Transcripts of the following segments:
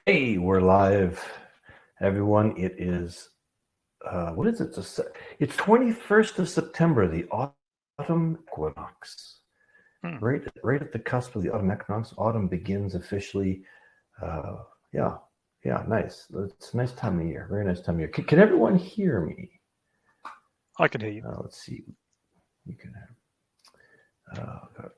Hey, we're live, everyone. It is, what is it? It's 21st of September, the autumn equinox. Right at the cusp of the autumn equinox. Autumn begins officially. Yeah, nice. It's a nice time of year. Very nice time of year. Can everyone hear me? I can hear you. Let's see. You can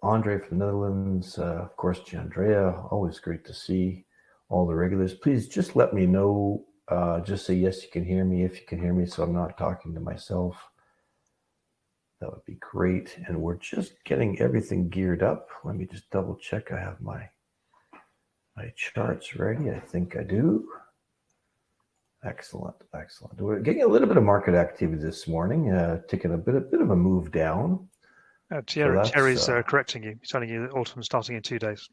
Andre from the Netherlands, of course, Giandrea. Always great to see all the regulars. Please just let me know. Just say yes, you can hear me, if you can hear me, so I'm not talking to myself. That would be great. And we're just getting everything geared up. Let me just double check. I have my charts ready. I think I do. Excellent. We're getting a little bit of market activity this morning, taking a bit of a move down. Terry's correcting you. He's telling you that autumn's starting in 2 days.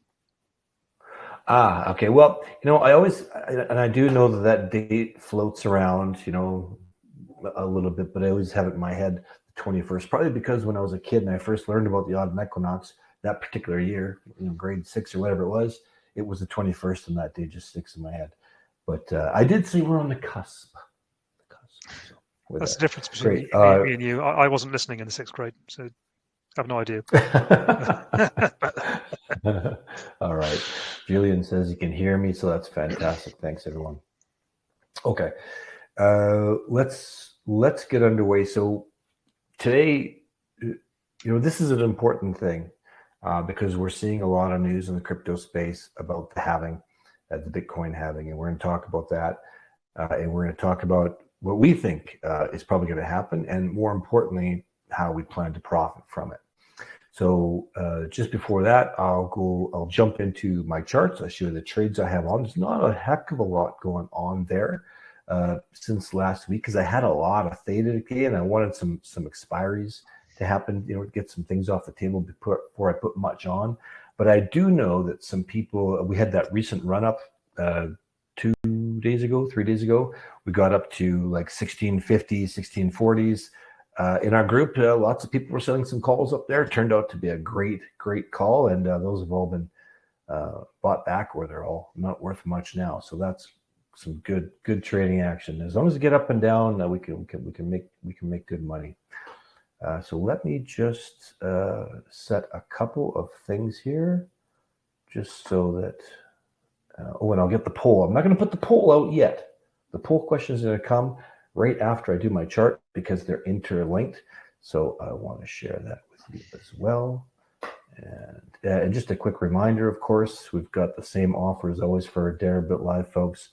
Okay. Well, I always, and I do know that date floats around, a little bit, but I always have it in my head, the 21st, probably because when I was a kid and I first learned about the autumn equinox that particular year, grade 6 or whatever it was the 21st, and that day just sticks in my head. But I did say we're on the cusp. So that's the difference between me and you. I wasn't listening in the 6th grade, so I have no idea. All right. Julian says he can hear me, so that's fantastic. Thanks, everyone. Okay. Let's get underway. So today, this is an important thing because we're seeing a lot of news in the crypto space about the halving, the Bitcoin halving, and we're going to talk about that. And we're going to talk about what we think is probably going to happen, and more importantly, how we plan to profit from it. So just before that, I'll jump into my charts. I'll show you the trades I have on. There's not a heck of a lot going on there since last week because I had a lot of theta decay and I wanted some expiries to happen, to get some things off the table before I put much on. But I do know that some people, we had that recent run up 3 days ago, we got up to like 1650, 1640s. In our group, lots of people were selling some calls up there. It turned out to be a great call, and those have all been bought back, or they're all not worth much now. So that's some good trading action. As long as we get up and down, we can make good money. So let me just set a couple of things here, just so that. And I'll get the poll. I'm not going to put the poll out yet. The poll question is going to come right after I do my chart because they're interlinked. So I want to share that with you as well. And just a quick reminder, of course, we've got the same offer as always for our Deribit Live folks.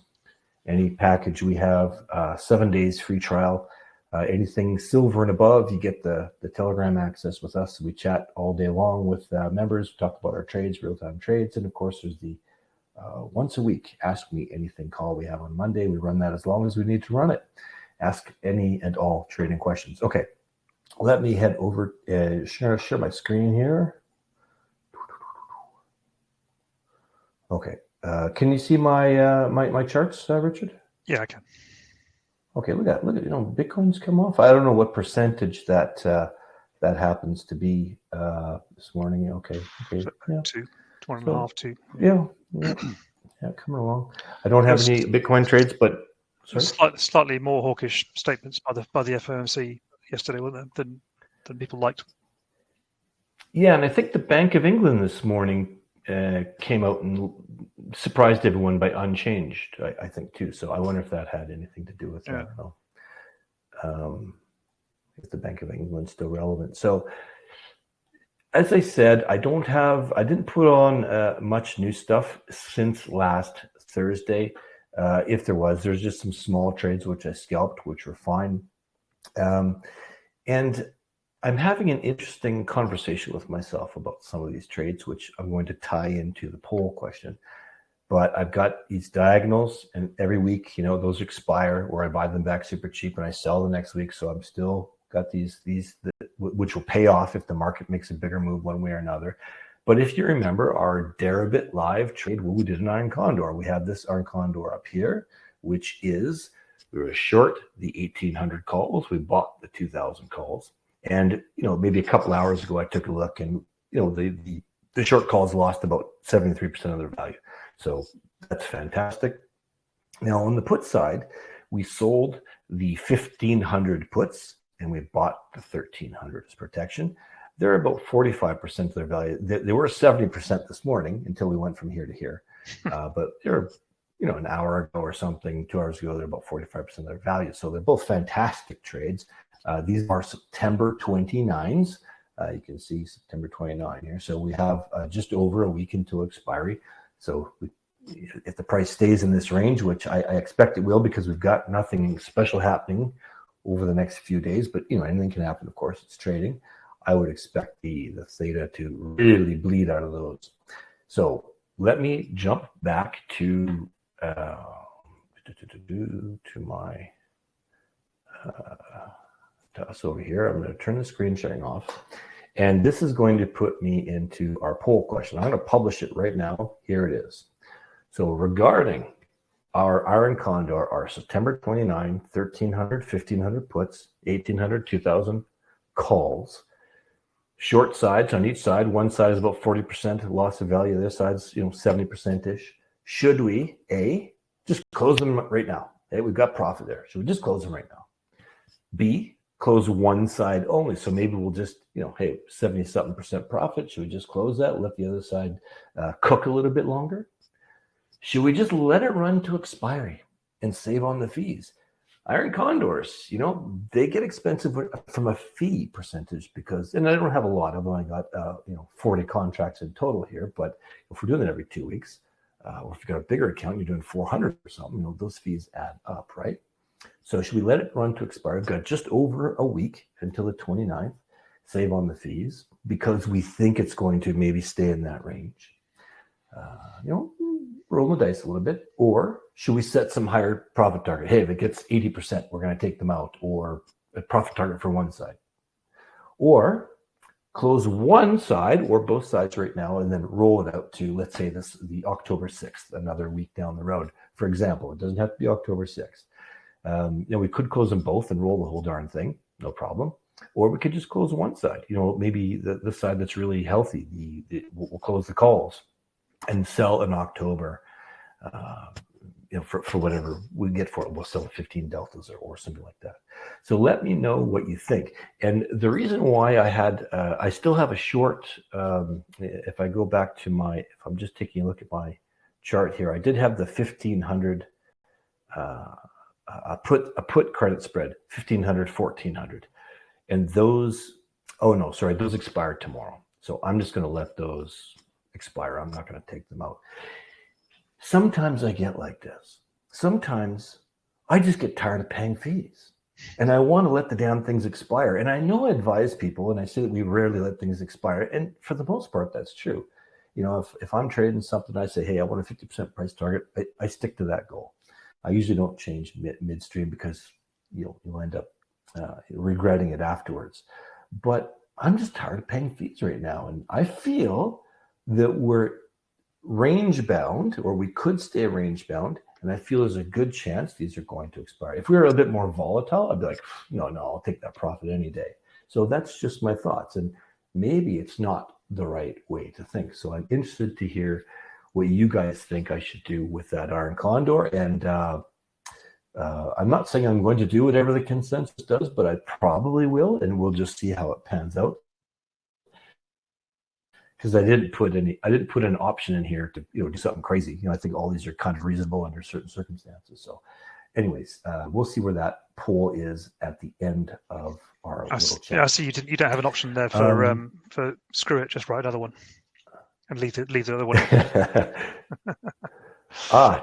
Any package we have, 7 days free trial. Anything silver and above, you get the Telegram access with us. So we chat all day long with members. We talk about our trades, real-time trades. And of course, there's the once a week, Ask Me Anything call we have on Monday. We run that as long as we need to run it. Ask any and all trading questions. Okay, let me head over, share my screen here. Okay, can you see my my charts, Richard? Yeah, I can. Okay, look at Bitcoin's come off. I don't know what percentage that happens to be this morning. Okay, so, yeah, 1.5, 2. Yeah, coming along. I don't have any Bitcoin trades, but slightly more hawkish statements by the FOMC yesterday, weren't there, than people liked. Yeah, and I think the Bank of England this morning came out and surprised everyone by unchanged. I think too. So I wonder if that had anything to do with that. I don't know. If the Bank of England's still relevant. So. As I said, I didn't put on much new stuff since last Thursday. If there's just some small trades which I scalped, which were fine. And I'm having an interesting conversation with myself about some of these trades, which I'm going to tie into the poll question. But I've got these diagonals, and every week, those expire, or I buy them back super cheap and I sell the next week. So I'm still got these which will pay off if the market makes a bigger move one way or another. But if you remember our Deribit Live trade, we did an iron condor. We have this iron condor up here, which is, we were short the 1,800 calls. We bought the 2,000 calls. And, maybe a couple hours ago, I took a look and, the short calls lost about 73% of their value. So that's fantastic. Now, on the put side, we sold the 1,500 puts and we bought the 1,300 as protection. They're about 45% of their value. They were 70% this morning until we went from here to here. But they're, an hour ago or something, 2 hours ago, they're about 45% of their value. So they're both fantastic trades. These are September 29s. You can see September 29 here. So we have just over a week until expiry. So if the price stays in this range, which I expect it will, because we've got nothing special happening over the next few days, but anything can happen, of course, it's trading. I would expect the theta to really bleed out of those. So let me jump back to my to us over here. I'm going to turn the screen sharing off. And this is going to put me into our poll question. I'm going to publish it right now. Here it is. So regarding our iron condor, our September 29, 1,300, 1,500 puts, 1,800, 2,000 calls. Short sides on each side. One side is about 40% loss of value. The other side's 70%-ish. Should we, A, just close them right now? Hey, we've got profit there. Should we just close them right now? B, close one side only. So maybe we'll just, hey, 70-something% profit. Should we just close that? Let the other side cook a little bit longer? Should we just let it run to expiry and save on the fees? Iron condors, they get expensive from a fee percentage because, and I don't have a lot of them. I got, 40 contracts in total here. But if we're doing it every 2 weeks, or if you've got a bigger account, you're doing 400 or something, those fees add up, right? So should we let it run to expire? We've got just over a week until the 29th, save on the fees, because we think it's going to maybe stay in that range. Roll the dice a little bit. Or should we set some higher profit target? Hey, if it gets 80%, we're going to take them out, or a profit target for one side. Or close one side or both sides right now and then roll it out to, let's say, the October 6th, another week down the road. For example, it doesn't have to be October 6th. We could close them both and roll the whole darn thing, no problem. Or we could just close one side. Maybe the side that's really healthy, we'll close the calls and sell in October, for whatever we get for it. We'll sell 15 deltas or something like that. So let me know what you think. And the reason why I still have a short, if I go back to if I'm just taking a look at my chart here, I did have the 1,500, a put credit spread, 1,500, 1,400. And those expire tomorrow. So I'm just going to let those expire. I'm not going to take them out. Sometimes I get like this. Sometimes I just get tired of paying fees and I want to let the damn things expire. And I know I advise people and I say that we rarely let things expire. And for the most part, that's true. If I'm trading something, I say, hey, I want a 50% price target. I stick to that goal. I usually don't change midstream because you'll end up regretting it afterwards. But I'm just tired of paying fees right now. And I feel that we're range bound, or we could stay range bound. And I feel there's a good chance these are going to expire. If we were a bit more volatile, I'd be like, no, I'll take that profit any day. So that's just my thoughts. And maybe it's not the right way to think. So I'm interested to hear what you guys think I should do with that iron condor. And I'm not saying I'm going to do whatever the consensus does, but I probably will, and we'll just see how it pans out. Because I didn't put an option in here to do something crazy. I think all these are kind of reasonable under certain circumstances. So, anyways, we'll see where that poll is at the end of our little chat. Yeah, I see you don't have an option there for screw it, just write another one and leave the other one.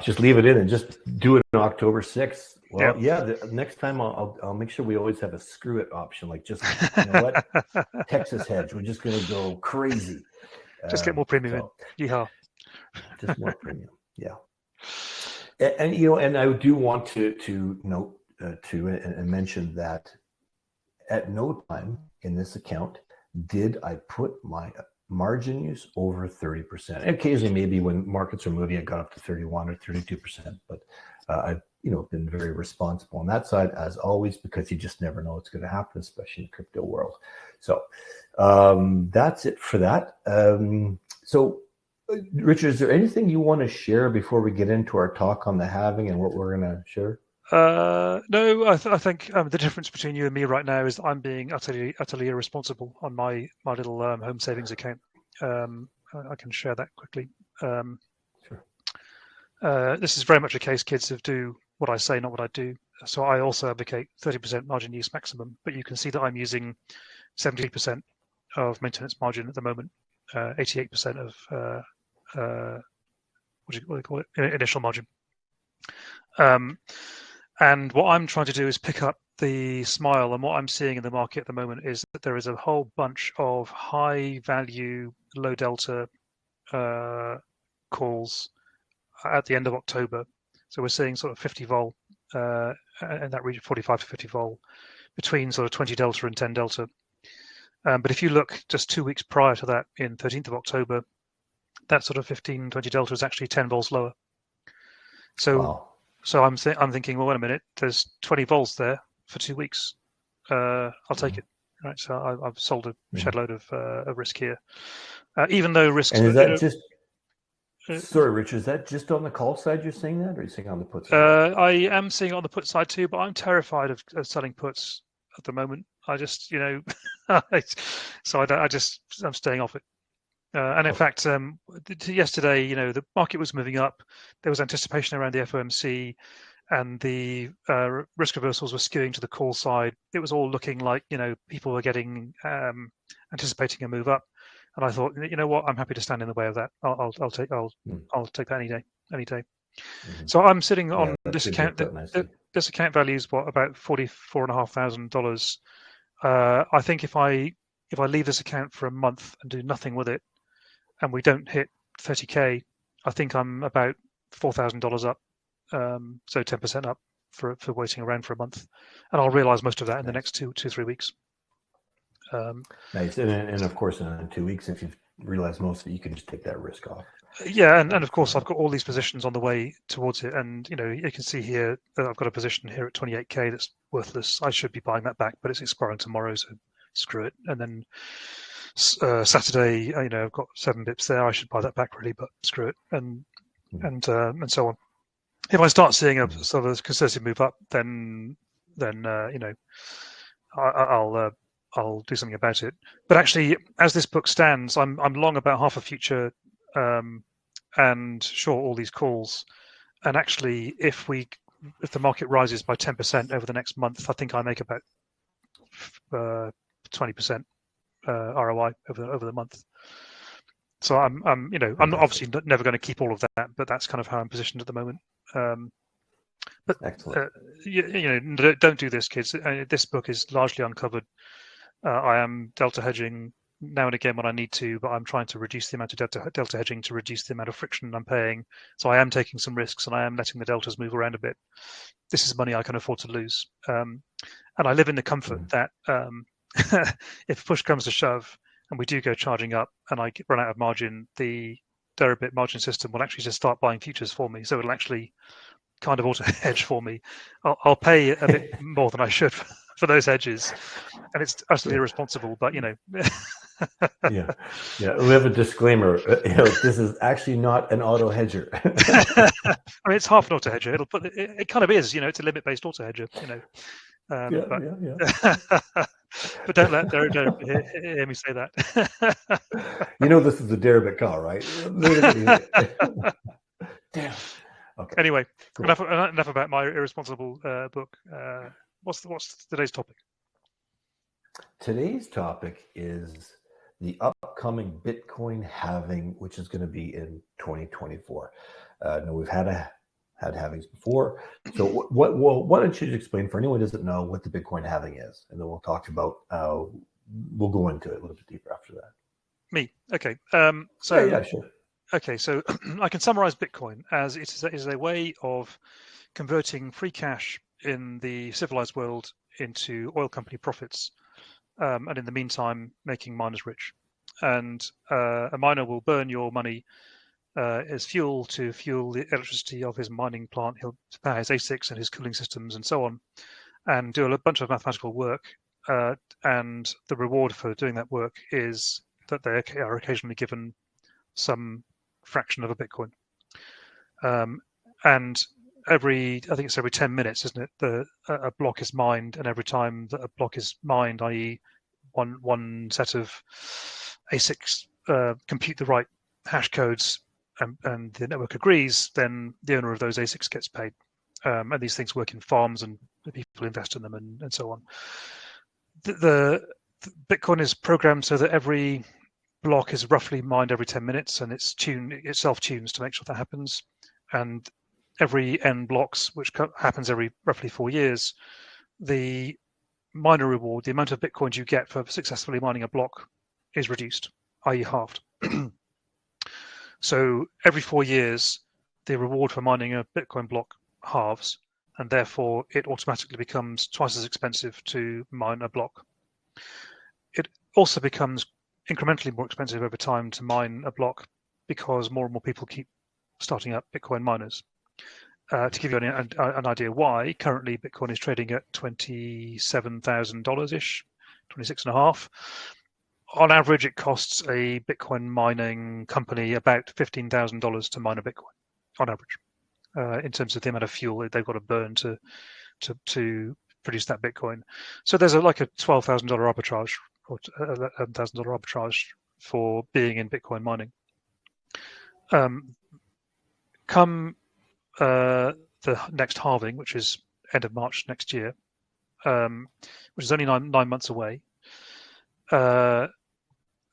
Just leave it in and just do it on October 6th. Well, the next time I'll make sure we always have a screw it option. Like, just, what? Texas hedge. We're just going to go crazy. Just get more premium in. Yeehaw. Just more premium. Yeah. And I do want to note and mention that at no time in this account did I put my margin use over 30%. Occasionally, maybe when markets are moving, it got up to 31 or 32%. But I've been very responsible on that side, as always, because you just never know what's going to happen, especially in the crypto world. So that's it for that. So Richard, is there anything you want to share before we get into our talk on the halving and what we're going to share? No, I think the difference between you and me right now is that I'm being utterly irresponsible on my little home savings account. I can share that quickly. Sure. This is very much a case, kids, of do what I say, not what I do. So I also advocate 30% margin use maximum, but you can see that I'm using 70% of maintenance margin at the moment, 88% of what do you call it, initial margin. And what I'm trying to do is pick up the smile. And what I'm seeing in the market at the moment is that there is a whole bunch of high value, low delta calls at the end of October. So we're seeing sort of 50 vol in that region, 45 to 50 vol, between sort of 20 delta and 10 delta. But if you look just 2 weeks prior to that, in 13th of October, that sort of 15, 20 delta is actually 10 volts lower. So, wow. So I'm thinking, well, wait a minute, there's 20 volts there for 2 weeks. I'll take it. Right. So I've sold a shed load of risk here, even though risks. And is that just? Sorry, Rich, is that just on the call side you're seeing that, or are you seeing on the put side? I am seeing it on the put side too, but I'm terrified of selling puts at the moment. I just, so I'm staying off it. And in fact, yesterday, the market was moving up. There was anticipation around the FOMC, and the risk reversals were skewing to the call side. It was all looking like, people were getting anticipating a move up. And I thought, you know what, I'm happy to stand in the way of that. I'll take that any day. Mm-hmm. So I'm sitting on this account. This account value is about $44,500. I think if I leave this account for a month and do nothing with it, and we don't hit 30K, I think I'm about $4,000 up. So 10% up for waiting around for a month, and I'll realize most of that in the next 2-3 weeks. Nice, and of course, in 2 weeks, if you've realized most of it, you can just take that risk off. Yeah, and of course, I've got all these positions on the way towards it, and you can see here that I've got a position here at 28K that's worthless. I should be buying that back, but it's expiring tomorrow, so screw it. And then Saturday, I've got 7 bips there. I should buy that back really, but screw it, and so on. If I start seeing a sort of conservative move up, then I'll do something about it. But actually, as this book stands, I'm long about half a future and short all these calls. And actually, if the market rises by 10% over the next month, I think I make about 20% ROI over the month. So I'm obviously never going to keep all of that, but that's kind of how I'm positioned at the moment. But don't do this, kids. This book is largely uncovered. I am delta hedging now and again when I need to, but I'm trying to reduce the amount of delta hedging to reduce the amount of friction I'm paying. So I am taking some risks, and I am letting the deltas move around a bit. This is money I can afford to lose, and I live in the comfort that if push comes to shove and we do go charging up and I run out of margin, the Deribit margin system will actually just start buying futures for me. So it'll actually kind of auto hedge for me. I'll pay a bit more than I should for those hedges, and it's utterly irresponsible. But yeah. We have a disclaimer. This is actually not an auto hedger. I mean, it's half an auto hedger. It kind of is. It's a limit-based auto hedger. But don't hear me say that. This is a Deribit call, right? Damn. Okay. Anyway, cool. Enough about my irresponsible book. What's today's topic? Today's topic is the upcoming Bitcoin halving, which is going to be in 2024. Now we've had halvings before, so why don't you explain for anyone who doesn't know what the Bitcoin halving is, and then we'll talk about. We'll go into it a little bit deeper after that. Me, okay. Yeah, sure. Okay, so I can summarize Bitcoin as it is a way of converting free cash in the civilized world into oil company profits, and in the meantime, making miners rich. And a miner will burn your money as fuel to fuel the electricity of his mining plant. He'll power his ASICs and his cooling systems and so on, and do a bunch of mathematical work. And the reward for doing that work is that they are occasionally given some fraction of a Bitcoin. And I think it's every 10 minutes, isn't it? A block is mined, and every time that a block is mined, i.e., one set of ASICs compute the right hash codes, and the network agrees, then the owner of those ASICs gets paid. And these things work in farms, and the people invest in them, and so on. The Bitcoin is programmed so that every block is roughly mined every 10 minutes, and it self-tunes to make sure that happens. And every n blocks, which happens every roughly 4 years, the miner reward, the amount of Bitcoins you get for successfully mining a block, is reduced, i.e. halved. So every 4 years, the reward for mining a Bitcoin block halves, and therefore it automatically becomes twice as expensive to mine a block. It also becomes incrementally more expensive over time to mine a block because more and more people keep starting up Bitcoin miners. To give you an idea why, currently Bitcoin is trading at $27,000-ish, 26.5. On average, it costs a Bitcoin mining company about $15,000 to mine a Bitcoin, on average, in terms of the amount of fuel they've got to burn to produce that Bitcoin. So there's like a $12,000 arbitrage or $11,000 arbitrage for being in Bitcoin mining. Come the next halving, which is end of March next year, which is only nine months away,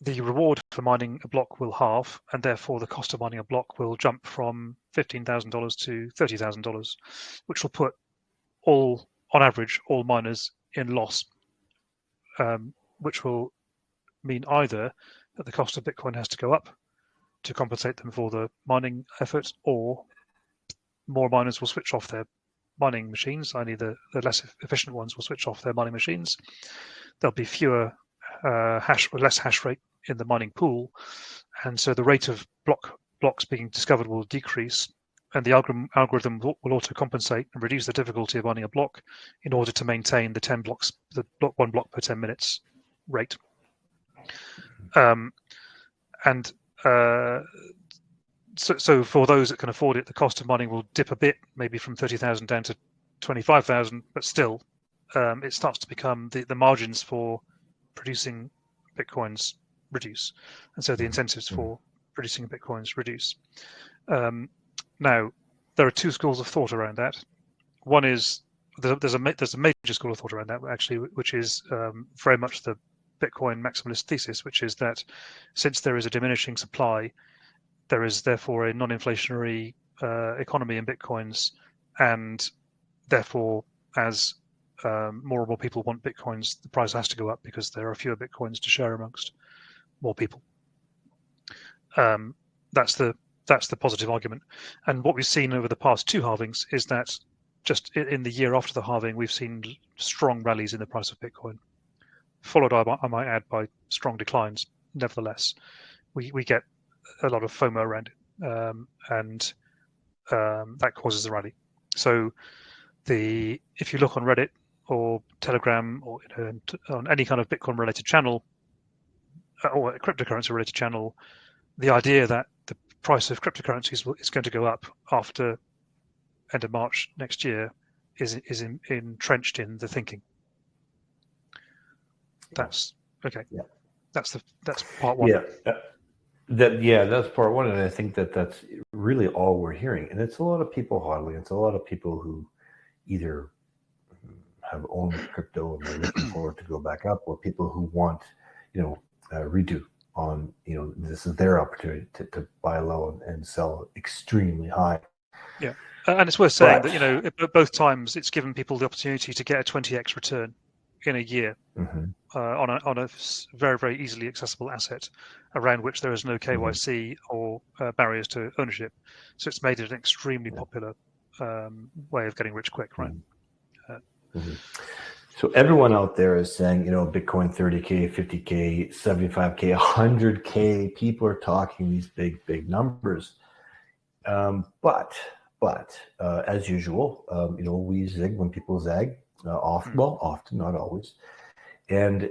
the reward for mining a block will halve, and therefore the cost of mining a block will jump from $15,000 to $30,000, which will put on average, all miners in loss, which will mean either that the cost of Bitcoin has to go up to compensate them for the mining efforts, or more miners will switch off their mining machines, i.e. the less efficient ones will switch off their mining machines. There'll be less hash rate in the mining pool, and so the rate of blocks being discovered will decrease, and the algorithm will auto-compensate and reduce the difficulty of mining a block in order to maintain the 1 block per 10 minutes rate. So for those that can afford it, the cost of mining will dip a bit, maybe from 30,000 down to 25,000, but still, it starts to become the margins for producing Bitcoins reduce, and so the incentives for producing Bitcoins reduce. Now, there are two schools of thought around that. One is there's a major school of thought around that, actually, which is very much the Bitcoin maximalist thesis, which is that since there is a diminishing supply, there is therefore a non-inflationary economy in Bitcoins, and therefore, as more and more people want Bitcoins, the price has to go up because there are fewer Bitcoins to share amongst more people. That's the positive argument. And what we've seen over the past two halvings is that just in the year after the halving, we've seen strong rallies in the price of Bitcoin, followed, I might add, by strong declines. Nevertheless, we get a lot of FOMO around it, and that causes the rally. So if you look on Reddit or Telegram or on any kind of Bitcoin-related channel or a cryptocurrency-related channel, the idea that the price of cryptocurrencies is going to go up after end of March next year is entrenched in the thinking. That's okay. Yeah, that's part one. Yeah. That's part one, and I think that's really all we're hearing. And it's a lot of people hodling. It's a lot of people who either have owned crypto and they're looking forward to go back up, or people who want, redo on, this is their opportunity to buy low and sell extremely high. Yeah, and it's worth saying that at both times it's given people the opportunity to get a 20x return in a year on a very, very easily accessible asset around which there is no KYC or barriers to ownership. So it's made it an extremely popular way of getting rich quick, right? So everyone out there is saying, Bitcoin 30K, 50K, 75K, 100K. People are talking these big numbers. But as usual, we zig when people zag. Often, not always. And,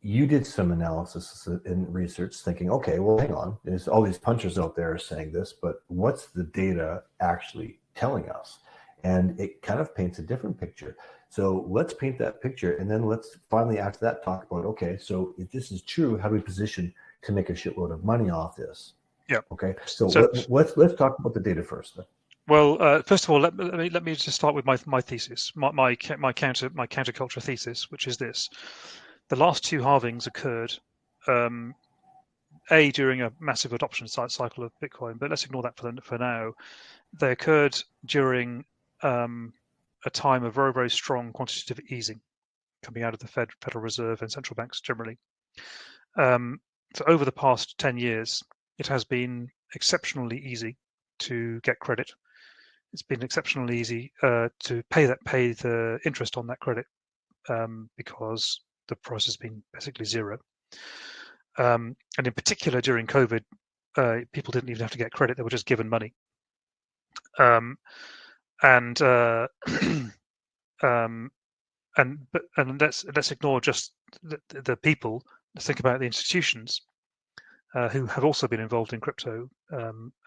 you did some analysis and research thinking, okay, well, hang on, there's all these punchers out there saying this, but what's the data actually telling us? And it kind of paints a different picture. So let's paint that picture, and then let's finally after that talk about, okay, so if this is true, how do we position to make a shitload of money off this? Yeah. Okay. So let's talk about the data first. Then. Well, first of all, let me just start with my thesis, my counterculture thesis, which is this: the last two halvings occurred, during a massive adoption cycle of Bitcoin, but let's ignore that for now. They occurred during a time of very, very strong quantitative easing coming out of the Federal Reserve and central banks generally. So over the past 10 years, it has been exceptionally easy to get credit. It's been exceptionally easy to pay the interest on that credit because the price has been basically zero. And in particular, during COVID, people didn't even have to get credit; they were just given money. And let's ignore just the people. Let's think about the institutions who have also been involved in crypto,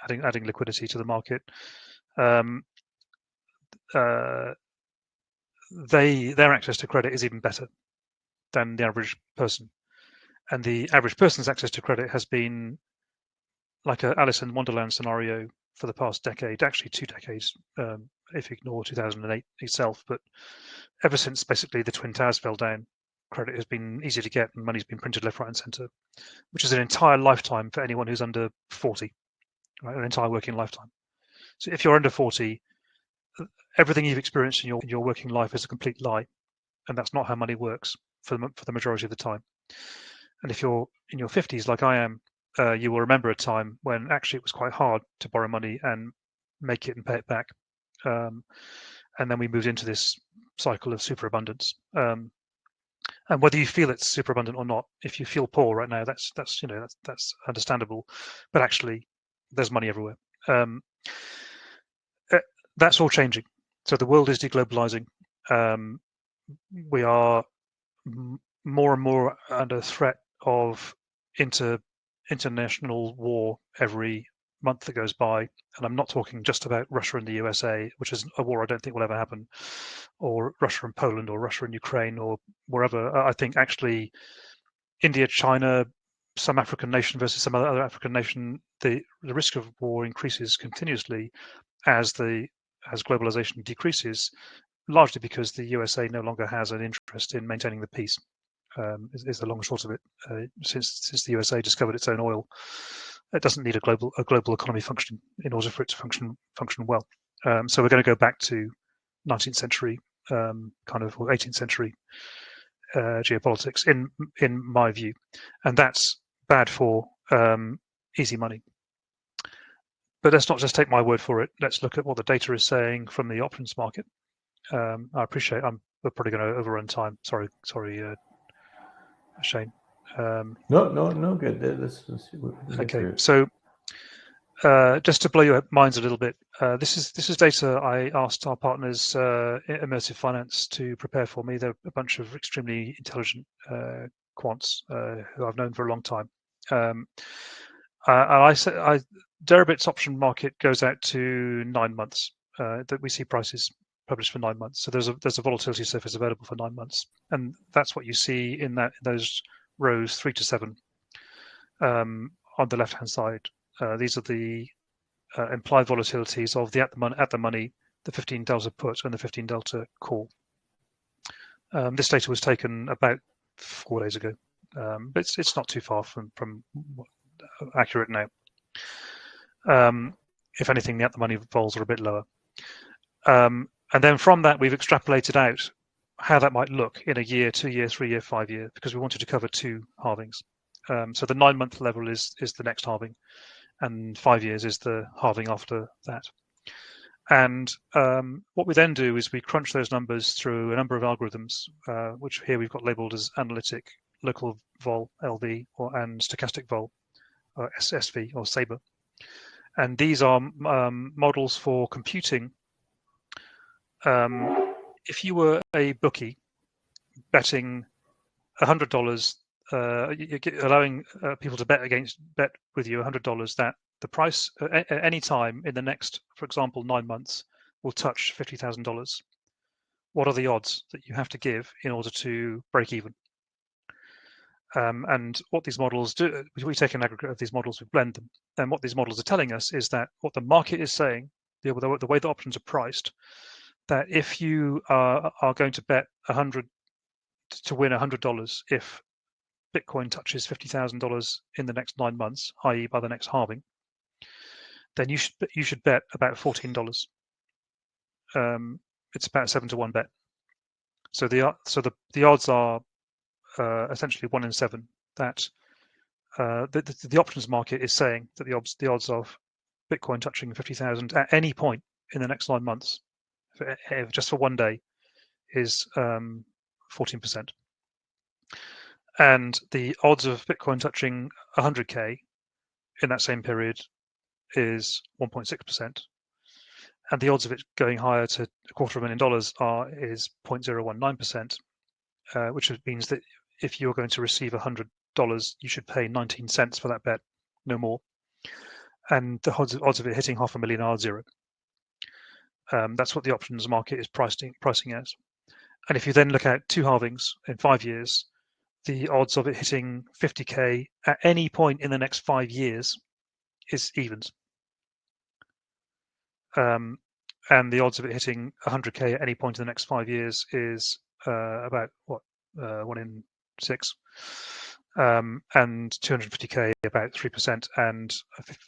adding liquidity to the market. Their access to credit is even better than the average person, and the average person's access to credit has been like a Alice in Wonderland scenario for the past decade, actually 2 decades, if you ignore 2008 itself. But ever since basically the Twin Towers fell down, credit has been easy to get and money's been printed left, right, and centre, which is an entire lifetime for anyone who's under 40, right? An entire working lifetime. So if you're under 40, everything you've experienced in your working life is a complete lie, and that's not how money works for the majority of the time. And if you're in your 50s, like I am, you will remember a time when actually it was quite hard to borrow money and make it and pay it back. And then we moved into this cycle of superabundance. And whether you feel it's superabundant or not, if you feel poor right now, that's understandable. But actually, there's money everywhere. That's all changing. So the world is deglobalizing. We are more and more under threat of international war every month that goes by, and I'm not talking just about Russia and the USA, which is a war I don't think will ever happen, or Russia and Poland, or Russia and Ukraine, or wherever. I think actually India, China, some African nation versus some other African nation, the risk of war increases continuously as globalization decreases, largely because the USA no longer has an interest in maintaining the peace. Is the long and short of it. Since the USA discovered its own oil, it doesn't need a global economy functioning in order for it to function well. So we're going to go back to 19th century or 18th century geopolitics, in my view, and that's bad for easy money. But let's not just take my word for it. Let's look at what the data is saying from the options market. I appreciate we're probably going to overrun time. Sorry, Shane. No, good. Okay, so just to blow your minds a little bit, this is data I asked our partners, Immersive Finance, to prepare for me. They're a bunch of extremely intelligent quants who I've known for a long time. And I said, Deribit's option market goes out to 9 months. That we see prices published for 9 months. So there's a volatility surface available for 9 months, and that's what you see in those rows 3 to 7 on the left hand side. These are the implied volatilities of the at the money, the 15 delta put and the 15 delta call. This data was taken about 4 days ago, but it's not too far from accurate now. If anything, the at the money vols are a bit lower. And then from that, we've extrapolated out how that might look in a year, 2 year, 3 year, 5 year, because we wanted to cover 2 halvings. So the 9 month level is the next halving, and 5 years is the halving after that. And what we then do is we crunch those numbers through a number of algorithms, which here we've got labeled as analytic, local vol, LV, and stochastic vol, or SV, or SABRE. And these are models for computing. If you were a bookie betting $100 allowing people to bet with you $100 that the price at any time in the next, for example, 9 months will touch $50,000. What are the odds that you have to give in order to break even? And what these models do, we take an aggregate of these models, we blend them, and what these models are telling us is that what the market is saying, the way the options are priced, that if you are going to bet 100 to win $100 if Bitcoin touches $50,000 in the next 9 months, i.e., by the next halving, then you should bet about $14. It's about 7-to-1 bet. So the odds are essentially 1 in 7 that the options market is saying that the odds of Bitcoin touching 50,000 at any point in the next 9 months, just for one day, is 14%. And the odds of Bitcoin touching 100K in that same period is 1.6%. And the odds of it going higher to $250,000 is 0.019%, which means that if you're going to receive $100, you should pay 19 cents for that bet, no more. And the odds of it hitting $500,000 are 0. That's what the options market is pricing as. And if you then look at 2 halvings in 5 years, the odds of it hitting 50K at any point in the next 5 years is evens. And the odds of it hitting 100K at any point in the next 5 years is about 1 in 6, and 250K about 3%, and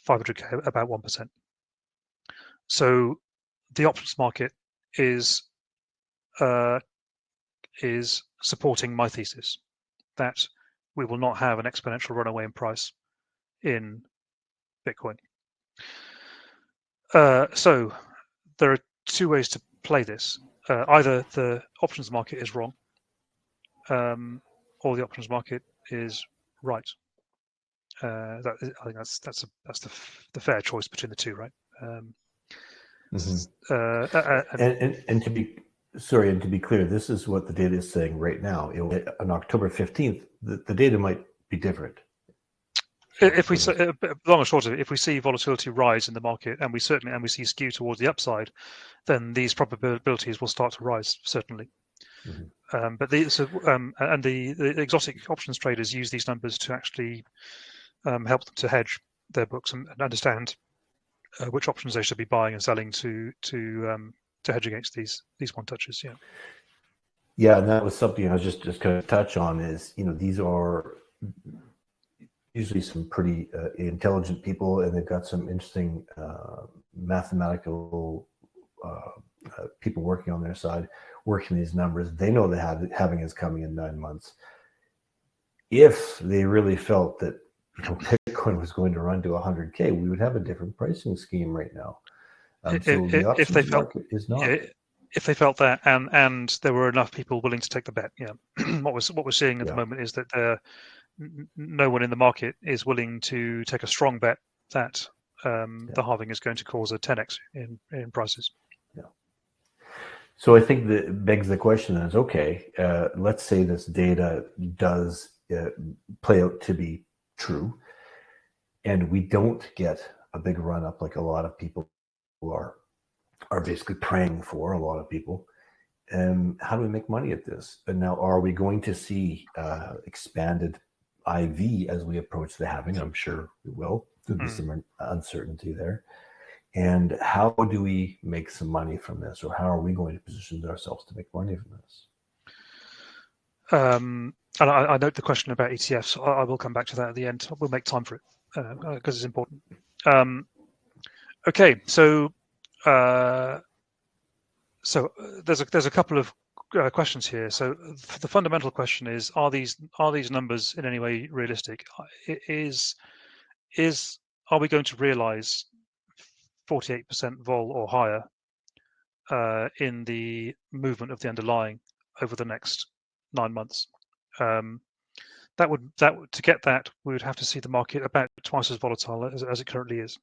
500K about 1%. So the options market is supporting my thesis that we will not have an exponential runaway in price in Bitcoin. So there are 2 ways to play this. Either the options market is wrong, or the options market is right. I think that's the fair choice between the 2, right? And to be clear, this is what the data is saying right now. On October 15th, the data might be different. If we long and short of it, if we see volatility rise in the market, and we see skew towards the upside, then these probabilities will start to rise, certainly. Mm-hmm. But the exotic options traders use these numbers to actually help them to hedge their books and understand which options they should be buying and selling to hedge against these one touches. Yeah, and that was something I was just going to touch on. Is these are usually some pretty intelligent people, and they've got some interesting mathematical people working on their side, working these numbers. They know the halving is coming in 9 months. If they really felt that Bitcoin was going to run to 100K, we would have a different pricing scheme right now. So the options market is not. If they felt that, and there were enough people willing to take the bet, what we're seeing at the moment is that no one in the market is willing to take a strong bet that the halving is going to cause a 10x in prices. Yeah. So I think that begs the question is, okay, let's say this data does play out to be true, and we don't get a big run up like a lot of people are basically praying for, a lot of people. How do we make money at this? And now, are we going to see expanded IV as we approach the halving? I'm sure we will. There'll be some uncertainty there. And how do we make some money from this, or how are we going to position ourselves to make money from this? And I note the question about ETFs. I will come back to that at the end. We'll make time for it because it's important. Okay, so there's a couple of questions here. So the fundamental question is: Are these numbers in any way realistic? Are we going to realize 48% vol or higher in the movement of the underlying over the next 9 months? To get that, we would have to see the market about twice as volatile as it currently is.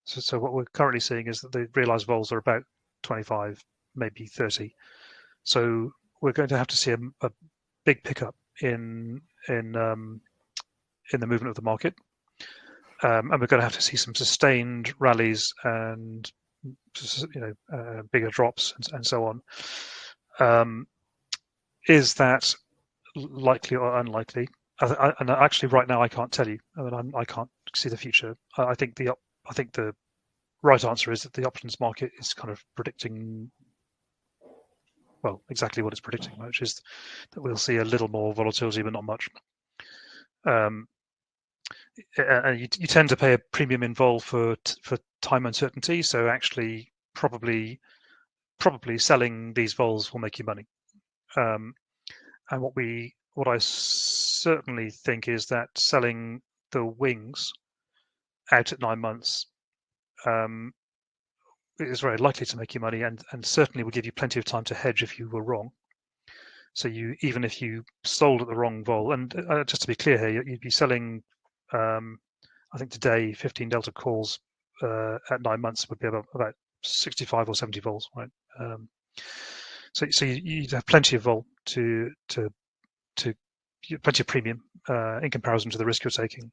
So what we're currently seeing is that the realized vols are about 25, maybe 30. So we're going to have to see a big pickup in the movement of the market, and we're going to have to see some sustained rallies and bigger drops and so on. Is that likely or unlikely? And actually, right now, I can't tell you. I mean, I can't see the future. I think the right answer is that the options market is kind of predicting, well, exactly what it's predicting, which is that we'll see a little more volatility, but not much. And you tend to pay a premium in vol for time uncertainty. So actually, probably selling these vols will make you money. And what I certainly think is that selling the wings out at 9 months is very likely to make you money, and certainly will give you plenty of time to hedge if you were wrong. So even if you sold at the wrong vol, and just to be clear here, you'd be selling, I think today 15 delta calls at 9 months would be about 65 or 70 vols, right? So you'd have plenty of vol to plenty of premium in comparison to the risk you're taking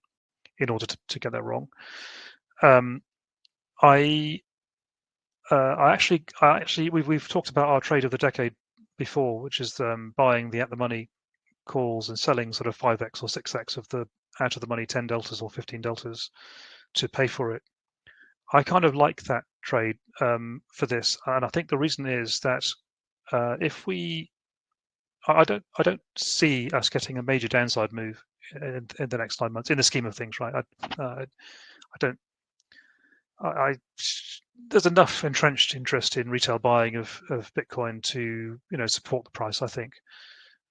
in order to get that wrong. I actually we've talked about our trade of the decade before, which is buying the at the money calls and selling sort of 5x or 6x of the out of the money 10 deltas or 15 deltas to pay for it. I kind of like that trade for this, and I think the reason is that I don't see us getting a major downside move in the next 9 months in the scheme of things, right? I don't. There's enough entrenched interest in retail buying of Bitcoin to support the price. I think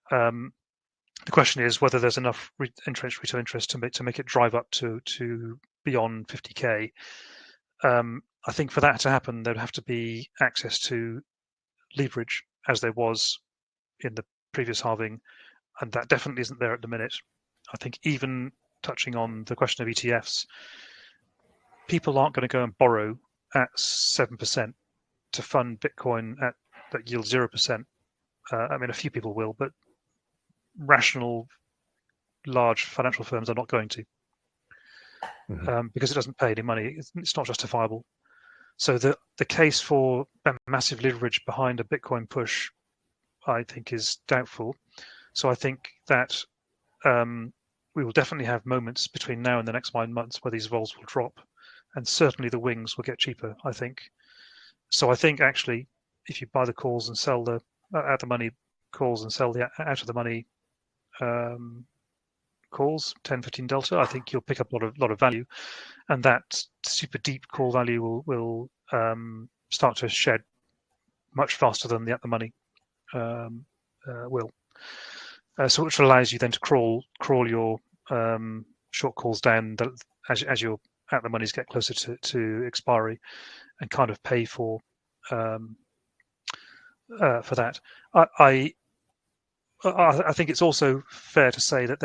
the question is whether there's enough entrenched retail interest to make it drive up to beyond 50k. I think for that to happen, there'd have to be access to leverage as there was in the previous halving, and that definitely isn't there at the minute. I think even touching on the question of ETFs, people aren't going to go and borrow at 7% to fund Bitcoin that yields 0%. I mean, a few people will, but rational, large financial firms are not going to, because it doesn't pay any money. It's not justifiable. So the case for massive leverage behind a Bitcoin push, I think, is doubtful. So I think that we will definitely have moments between now and the next 9 months where these vols will drop, and certainly the wings will get cheaper, I think. So I think actually, if you buy the calls and sell the at the money calls and sell the out of the money calls, 10, 15 delta, I think you'll pick up a lot of value, and that super deep call value will start to shed much faster than the at the money will. So which allows you then to crawl your short calls down as your at the monies get closer to expiry, and kind of pay for that. I think it's also fair to say that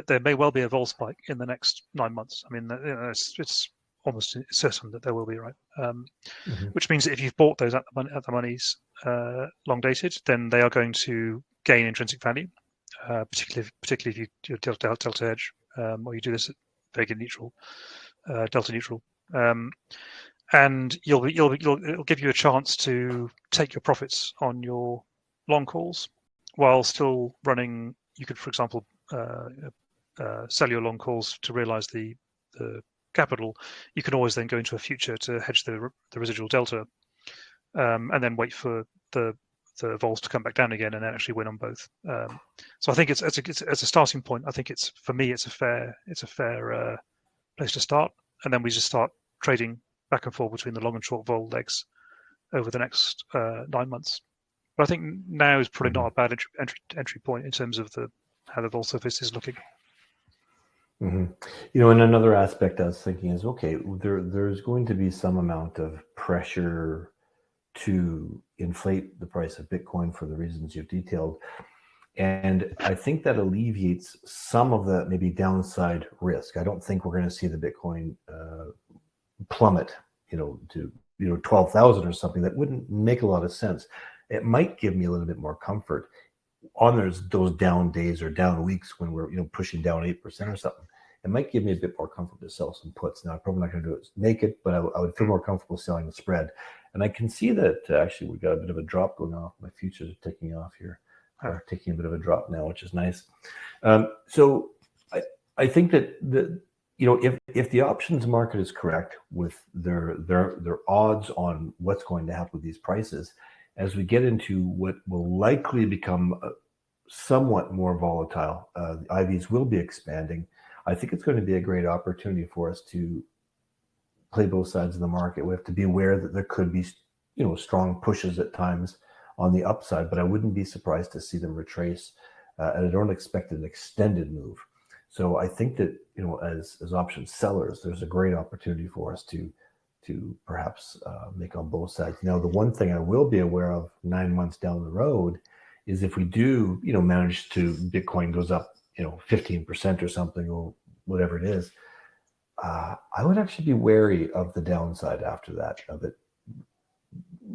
there may well be a vol spike in the next 9 months. I mean, it's almost certain that there will be, right? Which means that if you've bought those at the monies long dated, then they are going to gain intrinsic value, particularly if you do delta hedge, or you do this at Vega neutral, delta neutral, and it'll give you a chance to take your profits on your long calls while still running. You could, for example, sell your long calls to realize the capital. You can always then go into a future to hedge the residual delta, and then wait for the vols to come back down again, and then actually win on both. So I think it's as a starting point. I think it's a fair place to start, and then we just start trading back and forth between the long and short vol legs over the next 9 months. But I think now is probably not a bad entry point in terms of how the vol surface is looking. And another aspect I was thinking is, okay, there's going to be some amount of pressure to inflate the price of Bitcoin for the reasons you've detailed. And I think that alleviates some of the maybe downside risk. I don't think we're going to see the Bitcoin plummet, to 12,000 or something. That wouldn't make a lot of sense. It might give me a little bit more comfort. on those down days or down weeks when we're pushing down 8% or something, it might give me a bit more comfort to sell some puts. Now, I'm probably not going to do it naked, but I would feel more comfortable selling the spread. And I can see that actually we got a bit of a drop going off. My futures are ticking off here, or taking a bit of a drop now, which is nice. So I think that if the options market is correct with their odds on what's going to happen with these prices, as we get into what will likely become somewhat more volatile, the IVs will be expanding. I think it's going to be a great opportunity for us to play both sides of the market. We have to be aware that there could be, strong pushes at times on the upside, but I wouldn't be surprised to see them retrace, and I don't expect an extended move. So I think that as option sellers, there's a great opportunity for us to perhaps make on both sides. Now, the one thing I will be aware of 9 months down the road is if we do manage to, Bitcoin goes up 15% or something, or whatever it is, I would actually be wary of the downside after that, of it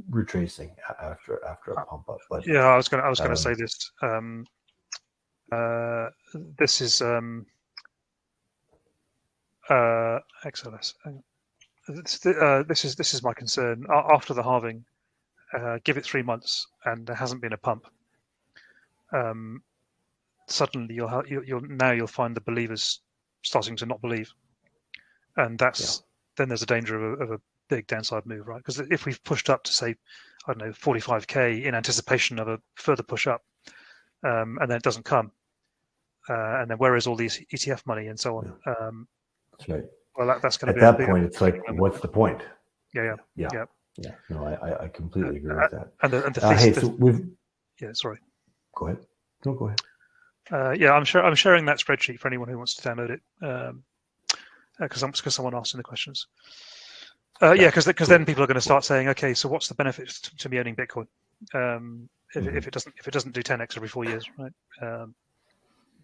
retracing after a pump up. But yeah, I was going to say this. This is XLS. This is my concern. After the halving, give it 3 months, and there hasn't been a pump. Suddenly, you'll find the believers starting to not believe, and then there's a danger of a big downside move, right? Because if we've pushed up to, say, I don't know, 45k in anticipation of a further push up, and then it doesn't come, and then where is all these ETF money and so on? That's right. Well, that's going to be at that point. It's like, what's the point? Yeah. No, I completely agree with that. And the hey, so we've. Yeah, sorry. Go ahead. No, go ahead. I'm sharing that spreadsheet for anyone who wants to download it, because someone asked in the questions. Because then people are going to start saying, okay, so what's the benefit to me owning Bitcoin if it doesn't do 10x every 4 years, right?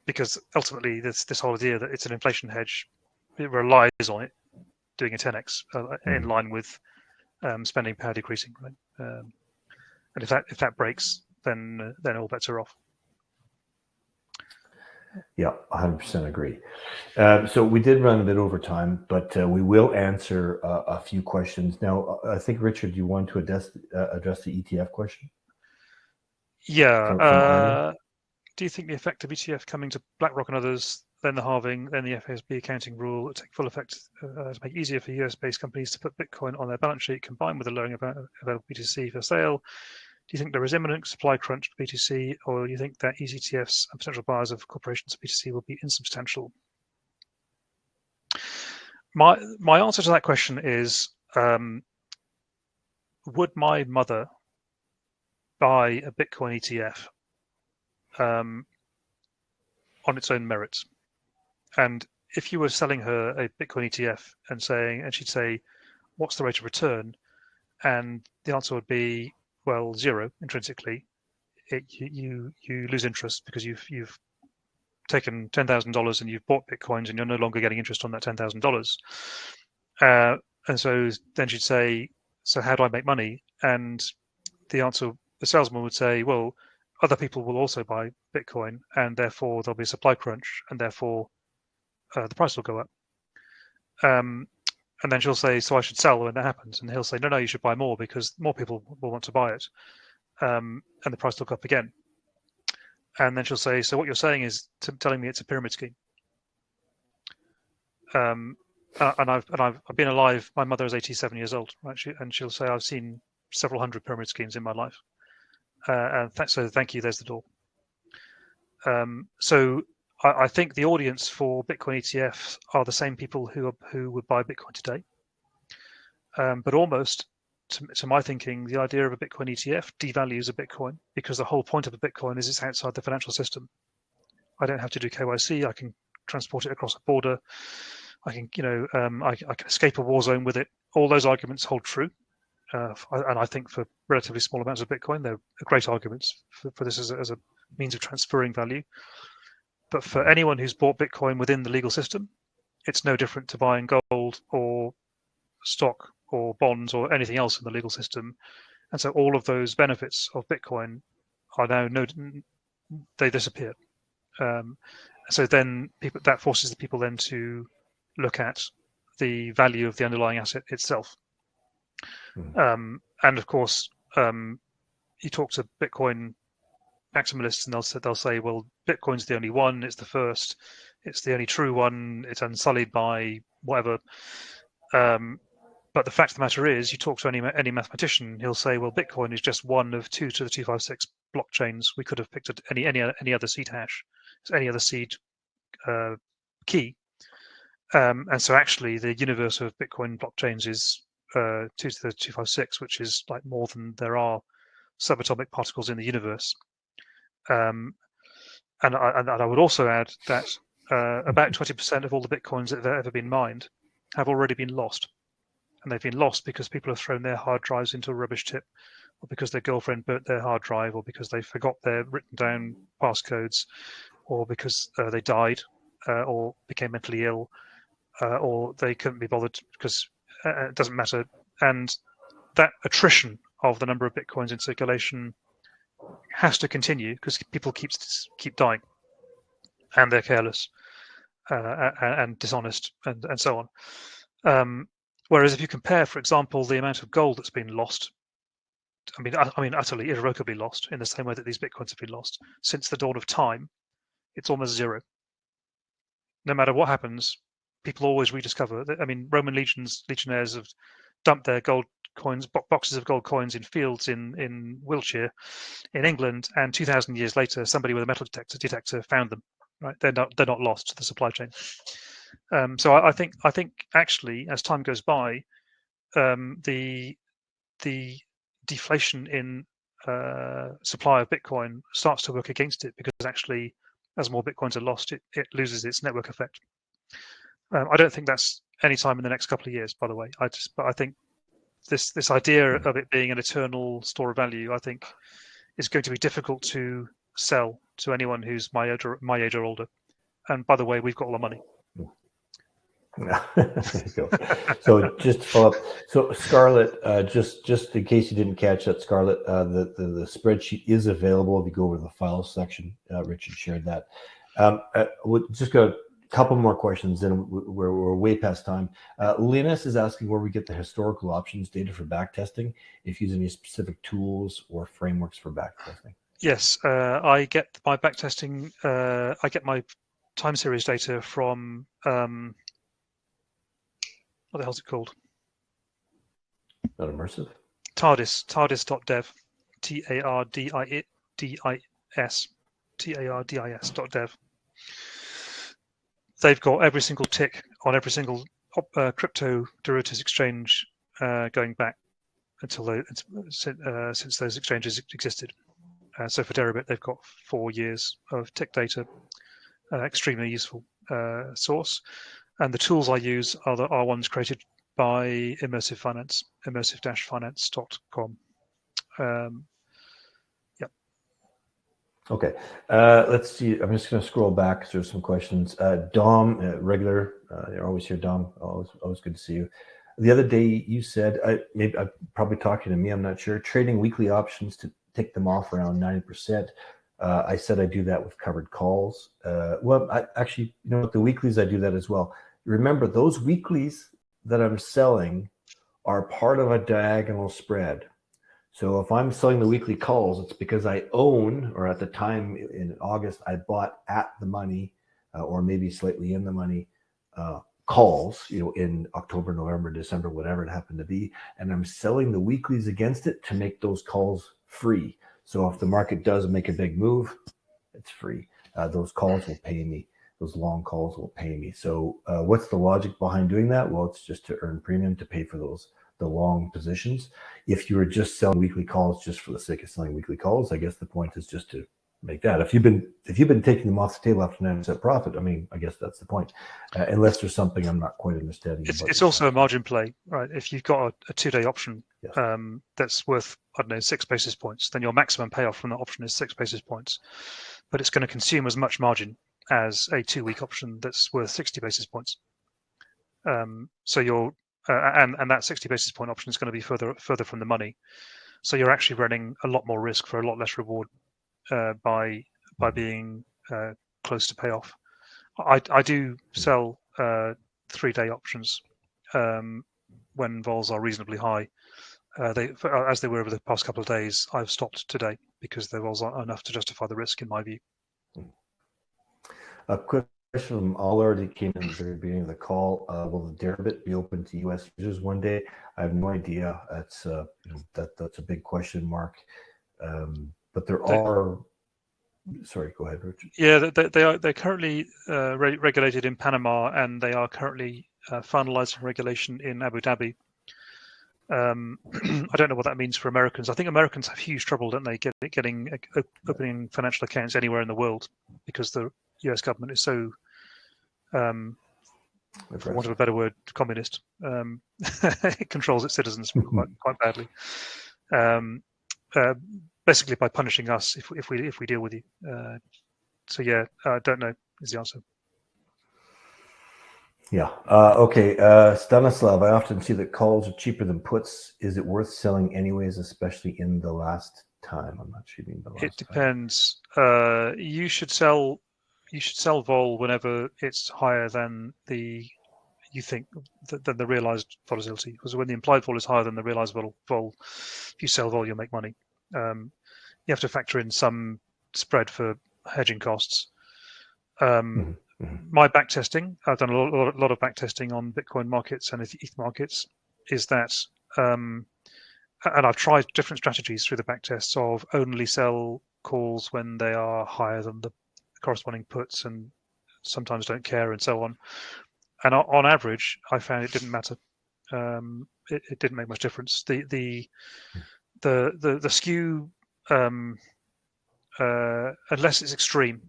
Because ultimately, this whole idea that it's an inflation hedge, it relies on it doing a 10x in line with spending power decreasing, right? And if that breaks, then all bets are off. Yeah, 100% agree. So we did run a bit over time, but we will answer a few questions. Now, I think, Richard, you want to address the ETF question? Yeah. From do you think the effect of ETF coming to BlackRock and others, then the halving, then the FASB accounting rule will take full effect to make it easier for US-based companies to put Bitcoin on their balance sheet, combined with the lowering of available BTC for sale? Do you think there is imminent supply crunch for BTC, or do you think that easy ETFs and potential buyers of corporations of BTC will be insubstantial? My answer to that question is, would my mother buy a Bitcoin ETF on its own merits? And if you were selling her a Bitcoin ETF and she'd say, what's the rate of return? And the answer would be, well, 0 intrinsically. You lose interest because you've taken $10,000 and you've bought Bitcoins and you're no longer getting interest on that $10,000. And so then she'd say, so how do I make money? And the salesman would say, well, other people will also buy Bitcoin, and therefore there'll be a supply crunch, and therefore the price will go up. And then she'll say, so I should sell when that happens. And he'll say, no, you should buy more because more people will want to buy it. And the price will go up again. And then she'll say, so what you're saying is telling me it's a pyramid scheme. And I've been alive. My mother is 87 years old, right? And she'll say, I've seen several hundred pyramid schemes in my life. So thank you. There's the door. So I think the audience for Bitcoin ETFs are the same people who would buy Bitcoin today. But almost, to my thinking, the idea of a Bitcoin ETF devalues a Bitcoin because the whole point of a Bitcoin is it's outside the financial system. I don't have to do KYC. I can transport it across a border. I can, I can escape a war zone with it. All those arguments hold true. And I think for relatively small amounts of Bitcoin, they're great arguments for this as a means of transferring value. But for anyone who's bought Bitcoin within the legal system, it's no different to buying gold or stock or bonds or anything else in the legal system. And so all of those benefits of Bitcoin are now they disappear. So then that forces the people then to look at the value of the underlying asset itself. And of course, you talk to Bitcoin maximalists, and they'll say, well, Bitcoin's the only one, it's the first, it's the only true one, it's unsullied by whatever. But the fact of the matter is, you talk to any mathematician, he'll say, well, Bitcoin is just one of 2 to the 256 blockchains. We could have picked any other seed hash, any other seed key. And so actually the universe of Bitcoin blockchains is 2 to the 256, which is like more than there are subatomic particles in the universe. And I would also add that about 20% of all the Bitcoins that have ever been mined have already been lost. And they've been lost because people have thrown their hard drives into a rubbish tip, or because their girlfriend burnt their hard drive, or because they forgot their written down passcodes, or because they died or became mentally ill, or they couldn't be bothered because it doesn't matter. And that attrition of the number of Bitcoins in circulation has to continue because people keep dying, and they're careless and dishonest and so on. Whereas if you compare, for example, the amount of gold that's been lost, I mean, utterly, irrevocably lost, in the same way that these Bitcoins have been lost, since the dawn of time, it's almost zero. No matter what happens, people always rediscover. I mean, Roman legionnaires have dumped their gold coins, boxes of gold coins in fields in Wiltshire, in England, and 2,000 years later, somebody with a metal detector found them. Right, they're not lost to the supply chain. So I think actually, as time goes by, the deflation in supply of Bitcoin starts to work against it, because actually, as more Bitcoins are lost, it loses its network effect. I don't think that's any time in the next couple of years, by the way. But I think this idea of it being an eternal store of value, I think, is going to be difficult to sell to anyone who's my age or older. And by the way, we've got all the money. There you go. So just to follow up, so Scarlett, just in case you didn't catch that, Scarlett, the spreadsheet is available if you go over to the files section. Richard shared that. We'll just got a couple more questions, and we're way past time. Linus is asking where we get the historical options data for backtesting, if you use any specific tools or frameworks for backtesting. Yes, I get my backtesting. I get my time series data from what the hell's it called? Not immersive. TARDIS.dev, TARDIS.dev. They've got every single tick on every single crypto derivatives exchange going back until since those exchanges existed. So for Deribit, they've got 4 years of tick data, extremely useful source. And the tools I use are ones created by Immersive Finance, immersive-finance.com. Yep. Okay. Let's see. I'm just going to scroll back through some questions. Dom, regular, you're always here, Dom. Always good to see you. The other day you said, maybe I'm probably talking to me, I'm not sure, trading weekly options to take them off around 90%. I said I do that with covered calls. Well, I actually, you know, with the weeklies, I do that as well. Remember, those weeklies that I'm selling are part of a diagonal spread. So if I'm selling the weekly calls, it's because I own, or at the time in August, I bought at the money, or maybe slightly in the money, calls, you know, in October, November, December, whatever it happened to be. And I'm selling the weeklies against it to make those calls free. So if the market does make a big move, it's free. Those calls will pay me. Those long calls will pay me. So what's the logic behind doing that? Well, it's just to earn premium to pay for the long positions. If you were just selling weekly calls just for the sake of selling weekly calls, I guess the point is just to make that. If you've been taking them off the table after 9% profit, I mean, I guess that's the point. Unless there's something I'm not quite understanding. It's also a margin play, right? If you've got a 2-day option, yes, that's worth, I don't know, 6 basis points, then your maximum payoff from that option is 6 basis points. But it's going to consume as much margin as a 2-week option that's worth 60 basis points. So you're and that 60 basis point option is going to be further from the money. So you're actually running a lot more risk for a lot less reward by by being close to payoff. I do sell 3-day options when vols are reasonably high. As they were over the past couple of days. I've stopped today because the vols aren't enough to justify the risk, in my view. A quick question from HODLR that came in at the very beginning of the call. Will the Deribit be open to U.S. users one day? I have no idea. That's that's a big question mark. But there are. Sorry, go ahead, Richard. Yeah, they're currently regulated in Panama, and they are currently finalizing regulation in Abu Dhabi. I don't know what that means for Americans. I think Americans have huge trouble, don't they, opening financial accounts anywhere in the world because the US government is so, for want of a better word, communist. It controls its citizens quite badly. Basically by punishing us if we deal with you. So yeah, I don't know is the answer. Yeah. Okay. Stanislav, I often see that calls are cheaper than puts. Is it worth selling anyways, especially in the last time? I'm not sure you mean the last time. It depends. You should sell vol whenever it's higher than the realized volatility. Because when the implied vol is higher than the realized vol, if you sell vol, you'll make money. You have to factor in some spread for hedging costs. My back testing, I've done a lot of back testing on Bitcoin markets and ETH markets, is that, and I've tried different strategies through the back tests of only sell calls when they are higher than the corresponding puts, and sometimes don't care, and so on. And on average, I found it didn't matter. It didn't make much difference. The skew, unless it's extreme,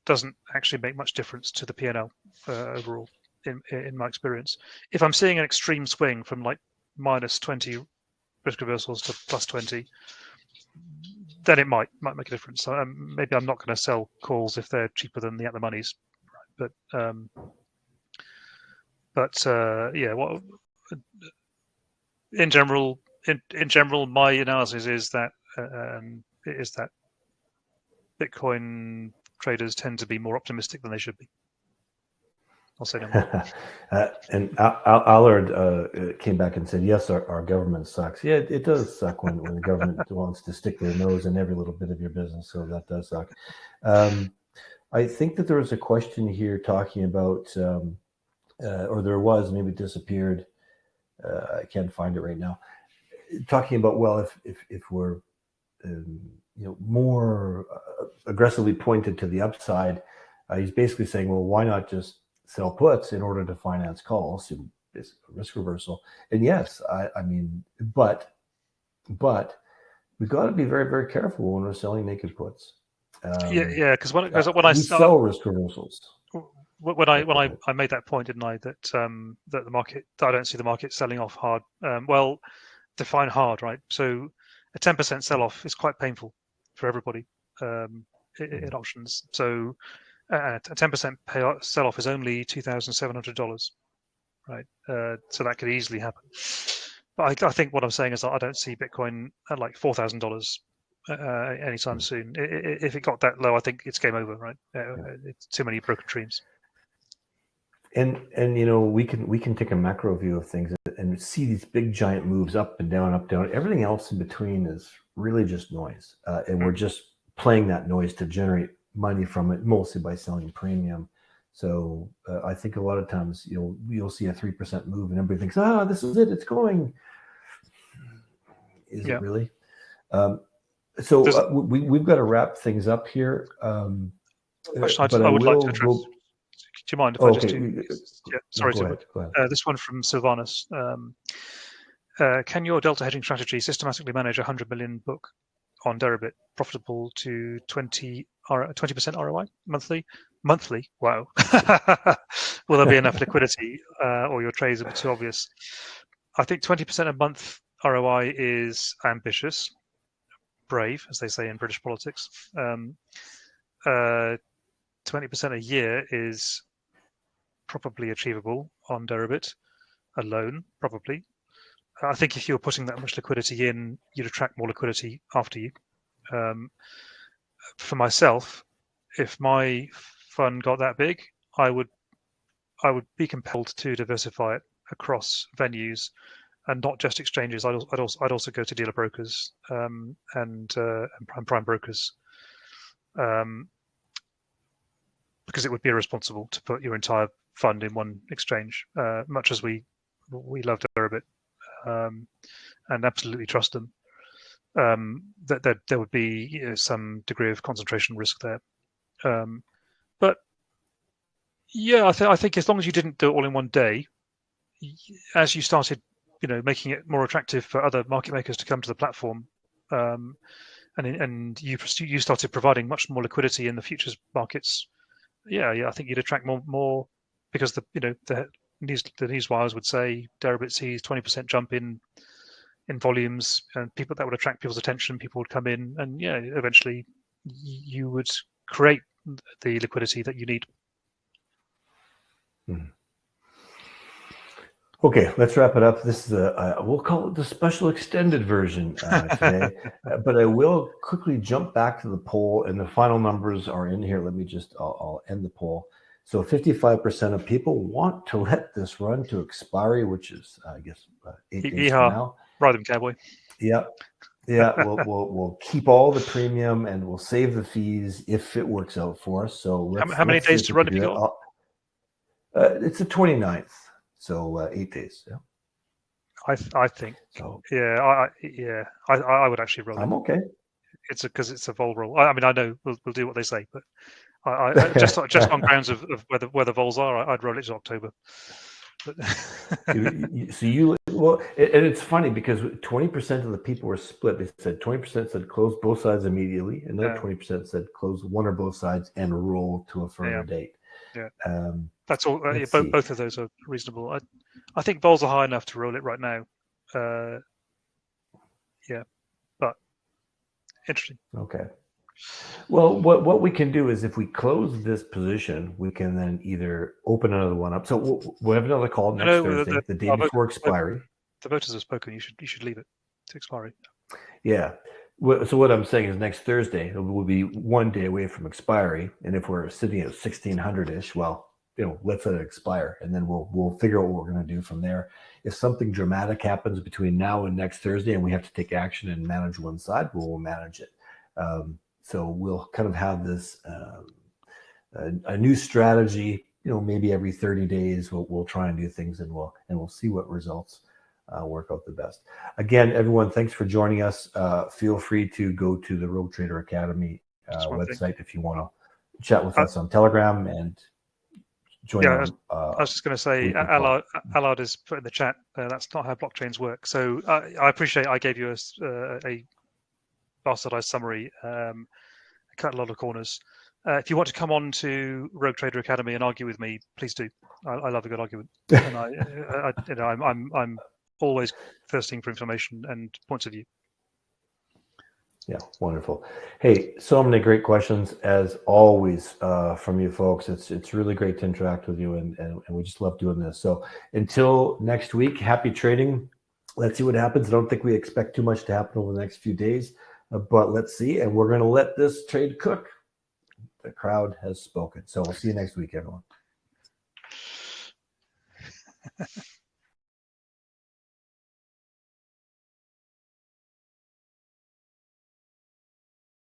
doesn't actually make much difference to the P&L overall, in my experience. If I'm seeing an extreme swing from like minus 20 risk reversals to plus 20, then it might make a difference. So, maybe I'm not going to sell calls if they're cheaper than the at the monies. But yeah, well, in general, my analysis is that Bitcoin traders tend to be more optimistic than they should be. I'll say no more. And Allard came back and said, yes, our government sucks. Yeah, it does suck when the government wants to stick their nose in every little bit of your business. So that does suck. I think that there was a question here talking about, or there was, maybe it disappeared. I can't find it right now. Talking about, well, if we're more aggressively pointed to the upside, he's basically saying, well, why not just sell puts in order to finance calls? It's a risk reversal. And yes, I mean, but we've got to be very, very careful when we're selling naked puts. Yeah, because when I sell risk reversals. When I made that point, didn't I, that that the market, I don't see the market selling off hard. Well, define hard, right? So a 10% sell-off is quite painful for everybody in options. So a 10% sell-off is only $2,700, right? So that could easily happen. But I think what I'm saying is that I don't see Bitcoin at like $4,000 anytime soon. If it got that low, I think it's game over, right? It's too many broken dreams. And we can take a macro view of things and see these big giant moves up and down, up, down. Everything else in between is really just noise, and we're just playing that noise to generate money from it, mostly by selling premium. So I think a lot of times you'll see a 3% move and everybody thinks, this is it, it's going. Is it really? So we've got to wrap things up here. Question I would like to address. Do you mind if I just do? Yeah, sorry. Go ahead. This one from Sylvanus. Can your delta hedging strategy systematically manage a 100 million book on Deribit profitable to 20% ROI monthly? Wow. Will there be enough liquidity, or your trades are too obvious? I think 20% a month ROI is ambitious, brave, as they say in British politics. 20% a year is probably achievable on Deribit alone, probably. I think if you're putting that much liquidity in, you'd attract more liquidity after you. For myself, if my fund got that big, I would be compelled to diversify it across venues and not just exchanges. I'd also go to dealer brokers and prime brokers, because it would be irresponsible to put your entire fund in one exchange. Much as we love Deribit and absolutely trust them, that there would be some degree of concentration risk there. But yeah, I think as long as you didn't do it all in one day, as you started, making it more attractive for other market makers to come to the platform, and you started providing much more liquidity in the futures markets. Yeah, I think you'd attract more because the news wires would say Deribit sees 20% jump in volumes, and that would attract people's attention. People would come in, and eventually you would create the liquidity that you need. Okay, let's wrap it up. This is we'll call it the special extended version today, but I will quickly jump back to the poll, and the final numbers are in here. Let me I'll end the poll. So 55% of people want to let this run to expiry, which is, I guess, 8 days from now. Ride them, cowboy. Yeah. We'll keep all the premium and we'll save the fees if it works out for us. So how many days to run have you got? It's the 29th. So 8 days. Yeah. I think. So, I would actually roll it. I'm okay. Because it's a vol roll. I mean, I know we'll do what they say, but I just on grounds of where the vols are, I'd roll it to October. But well, and it's funny because 20% of the people were split. They said 20% said close both sides immediately, and another 20% said close one or both sides and roll to a further date. Yeah. That's all. Both of those are reasonable. I think vols are high enough to roll it right now. But interesting. Okay. Well, what we can do is if we close this position, we can then either open another one up. So we'll have another call next Thursday, the day before expiry. The voters have spoken. You should leave it to expiry. Yeah. So what I'm saying is next Thursday, it will be 1 day away from expiry. And if we're sitting at 1600-ish, well, let's let it expire. And then we'll figure out what we're going to do from there. If something dramatic happens between now and next Thursday and we have to take action and manage one side, we'll manage it. So we'll kind of have this a new strategy, maybe every 30 days we'll try and do things, and we'll see what results work out the best. Again, everyone, thanks for joining us. Feel free to go to the Rogue Trader Academy website if you want to chat with us on Telegram and join. I was just going to say, Allard is put in the chat. That's not how blockchains work. So I appreciate I gave you a bastardized summary. Cut a lot of corners. If you want to come on to Rogue Trader Academy and argue with me, please do. I love a good argument, and I'm always thirsting for information and points of view. Yeah, wonderful. Hey, so many great questions as always from you folks. It's really great to interact with you, and we just love doing this. So until next week, happy trading. Let's see what happens. I don't think we expect too much to happen over the next few days. But let's see, and we're going to let this trade cook. The crowd has spoken. So we'll see you next week, everyone.